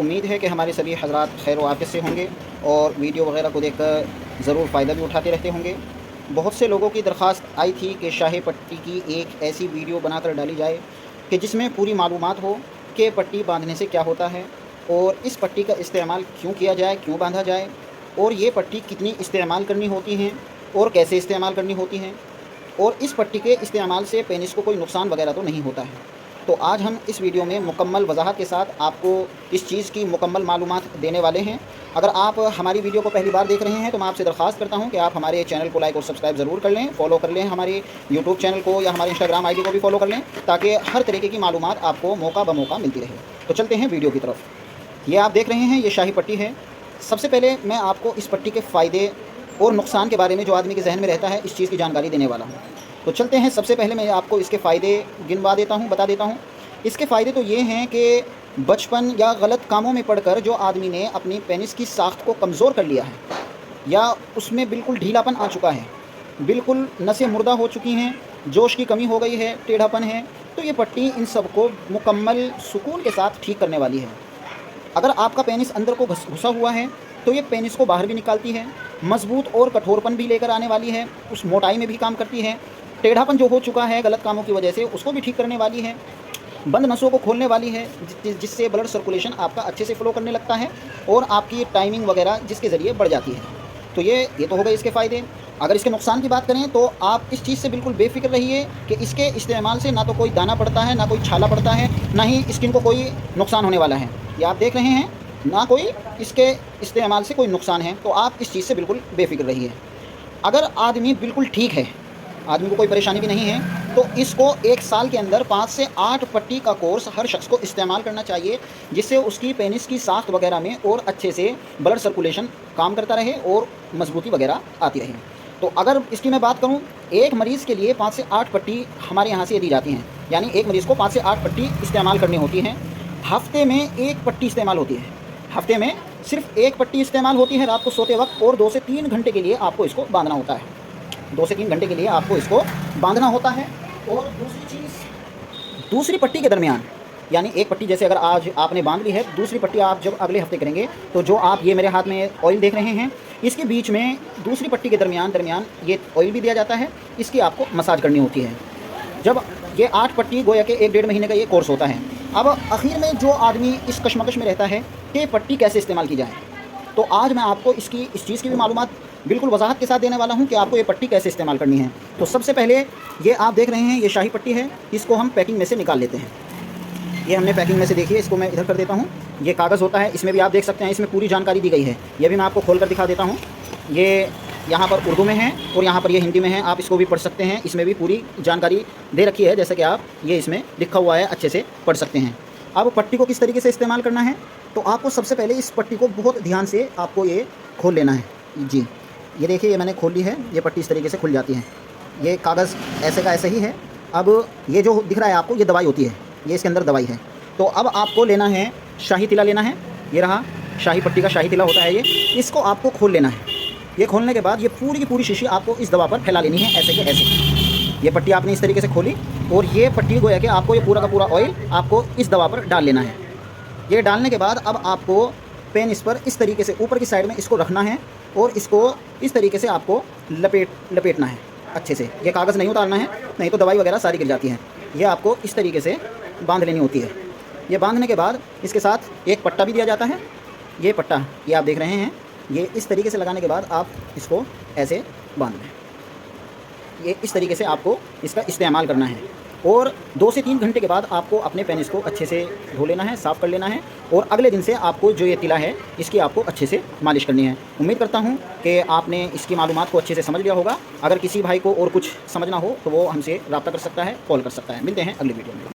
उम्मीद है कि हमारे सभी हज़रात खैर व आफ़ियत से होंगे और वीडियो वगैरह को देखकर ज़रूर फ़ायदा भी उठाते रहते होंगे। बहुत से लोगों की दरख्वास्त आई थी कि शाही पट्टी की एक ऐसी वीडियो बनाकर डाली जाए कि जिसमें पूरी मालूमात हो कि पट्टी बांधने से क्या होता है और इस पट्टी का इस्तेमाल क्यों किया जाए, क्यों बांधा जाए और ये पट्टी कितनी इस्तेमाल करनी होती हैं और कैसे इस्तेमाल करनी होती हैं और इस पट्टी के इस्तेमाल से पेनिस को कोई नुकसान वगैरह तो नहीं होता है। तो आज हम इस वीडियो में मुकम्मल वजाहत के साथ आपको इस चीज़ की मुकम्मल मालूमात देने वाले हैं। अगर आप हमारी वीडियो को पहली बार देख रहे हैं तो मैं आपसे दरख्वास्त करता हूं कि आप हमारे चैनल को लाइक और सब्सक्राइब ज़रूर कर लें, फॉलो कर लें हमारे यूट्यूब चैनल को या हमारे इंस्टाग्राम आईडी को भी फॉलो कर लें ताकि हर तरीके की मालूमात आपको मौका ब मौका मिलती रहे। तो चलते हैं वीडियो की तरफ। ये आप देख रहे हैं, ये शाही पट्टी है। सबसे पहले मैं आपको इस पट्टी के फ़ायदे और नुकसान के बारे में जो आदमी के जहन में रहता है इस चीज़ की जानकारी देने वाला हूँ। तो चलते हैं, सबसे पहले मैं आपको इसके फ़ायदे गिनवा देता हूँ, बता देता हूँ। इसके फ़ायदे तो ये हैं कि बचपन या गलत कामों में पड़कर जो आदमी ने अपनी पेनिस की साख्त को कमज़ोर कर लिया है या उसमें बिल्कुल ढीलापन आ चुका है, बिल्कुल नसें मुर्दा हो चुकी हैं, जोश की कमी हो गई है, टेढ़ापन है, तो ये पट्टी इन सब को मुकम्मल सुकून के साथ ठीक करने वाली है। अगर आपका पेनिस अंदर को घुसा हुआ है तो ये पेनिस को बाहर भी निकालती है, मजबूत और कठोरपन भी लेकर आने वाली है, उस मोटाई में भी काम करती है, टेढ़ापन जो हो चुका है गलत कामों की वजह से उसको भी ठीक करने वाली है, बंद नसों को खोलने वाली है जिससे ब्लड सर्कुलेशन आपका अच्छे से फ़्लो करने लगता है और आपकी टाइमिंग वगैरह जिसके ज़रिए बढ़ जाती है। तो ये तो हो गए इसके फ़ायदे। अगर इसके नुकसान की बात करें तो आप इस चीज़ से बिल्कुल बेफिक्र रहिए कि इसके इस्तेमाल से ना तो कोई दाना पड़ता है, ना कोई छाला पड़ता है, ना ही स्किन को कोई नुकसान होने वाला है। ये आप देख रहे हैं, ना कोई इसके इस्तेमाल से कोई नुकसान है, तो आप इस चीज़ से बिल्कुल बेफिक्र रहिए। अगर आदमी बिल्कुल ठीक है, आदमी को कोई परेशानी भी नहीं है, तो इसको 1 साल के अंदर 5 से 8 पट्टी का कोर्स हर शख्स को इस्तेमाल करना चाहिए, जिससे उसकी पेनिस की साख्त वगैरह में और अच्छे से ब्लड सर्कुलेशन काम करता रहे और मजबूती वगैरह आती रहे। तो अगर इसकी मैं बात करूं, एक मरीज़ के लिए 5 से 8 पट्टी हमारे यहाँ से दी जाती हैं, यानी एक मरीज़ को 5 से 8 पट्टी इस्तेमाल करनी होती हैं। हफ्ते में 1 पट्टी इस्तेमाल होती है, हफ्ते में सिर्फ 1 पट्टी इस्तेमाल होती है रात को सोते वक्त, और 2 से 3 घंटे के लिए आपको इसको बांधना होता है। 2 से 3 घंटे के लिए आपको इसको बांधना होता है। और दूसरी चीज़, दूसरी पट्टी के दरमियान, यानी एक पट्टी जैसे अगर आज आपने बांध ली है, दूसरी पट्टी आप जब अगले हफ्ते करेंगे तो जो आप ये मेरे हाथ में ऑयल देख रहे हैं, इसके बीच में दूसरी पट्टी के दरमियान ये ऑयल भी दिया जाता है, इसकी आपको मसाज करनी होती है। जब ये 8 पट्टी गोया के 1-1.5 महीने का ये कोर्स होता है। अब आखिर में जो आदमी इस कशमकश में रहता है कि पट्टी कैसे इस्तेमाल की जाए, तो आज मैं आपको इस चीज़ की भी मालूमात बिल्कुल वजाहत के साथ देने वाला हूं कि आपको ये पट्टी कैसे इस्तेमाल करनी है। तो सबसे पहले ये आप देख रहे हैं, ये शाही पट्टी है, इसको हम पैकिंग में से निकाल लेते हैं। ये हमने पैकिंग में से, देखिए इसको मैं इधर कर देता हूं। ये कागज़ होता है, इसमें भी आप देख सकते हैं, इसमें पूरी जानकारी दी गई है। ये भी मैं आपको खोल कर दिखा देता हूँ। ये यहाँ पर उर्दू में है और यहाँ पर ये हिंदी में है, आप इसको भी पढ़ सकते हैं। इसमें भी पूरी जानकारी दे रखी है, जैसे कि आप ये इसमें लिखा हुआ है, अच्छे से पढ़ सकते हैं। अब पट्टी को किस तरीके से इस्तेमाल करना है, तो आपको सबसे पहले इस पट्टी को बहुत ध्यान से आपको ये खोल लेना है। जी, ये देखिए, ये मैंने खोल ली है, ये पट्टी इस तरीके से खुल जाती है। ये कागज़ ऐसे का ऐसे ही है। अब ये जो दिख रहा है आपको, ये दवाई होती है, ये इसके अंदर दवाई है। तो अब आपको लेना है शाही तिला लेना है। ये रहा शाही पट्टी का शाही तिला होता है ये, इसको आपको खोल लेना है। ये खोलने के बाद ये पूरी की पूरी शीशी आपको इस दवा पर फैला लेनी है, ऐसे के ऐसे। ये पट्टी आपने इस तरीके से खोली और ये पट्टी गोया कि आपको ये पूरा का पूरा ऑयल आपको इस दवा पर डाल लेना है। ये डालने के बाद अब आपको पेनिस पर इस तरीके से ऊपर की साइड में इसको रखना है और इसको इस तरीके से आपको लपेटना है अच्छे से। ये कागज़ नहीं उतारना है, नहीं तो दवाई वगैरह सारी गिर जाती है। ये आपको इस तरीके से बांध लेनी होती है। ये बांधने के बाद इसके साथ एक पट्टा भी दिया जाता है। ये पट्टा ये आप देख रहे हैं, ये इस तरीके से लगाने के बाद आप इसको ऐसे बांध लें। ये इस तरीके से आपको इसका इस्तेमाल करना है और 2 से 3 घंटे के बाद आपको अपने पेनिस को अच्छे से धो लेना है, साफ़ कर लेना है और अगले दिन से आपको जो ये तिला है इसकी आपको अच्छे से मालिश करनी है। उम्मीद करता हूँ कि आपने इसकी मालूमात को अच्छे से समझ लिया होगा। अगर किसी भाई को और कुछ समझना हो तो वो हमसे रब्ता कर सकता है, कॉल कर सकता है। मिलते हैं अगली वीडियो में।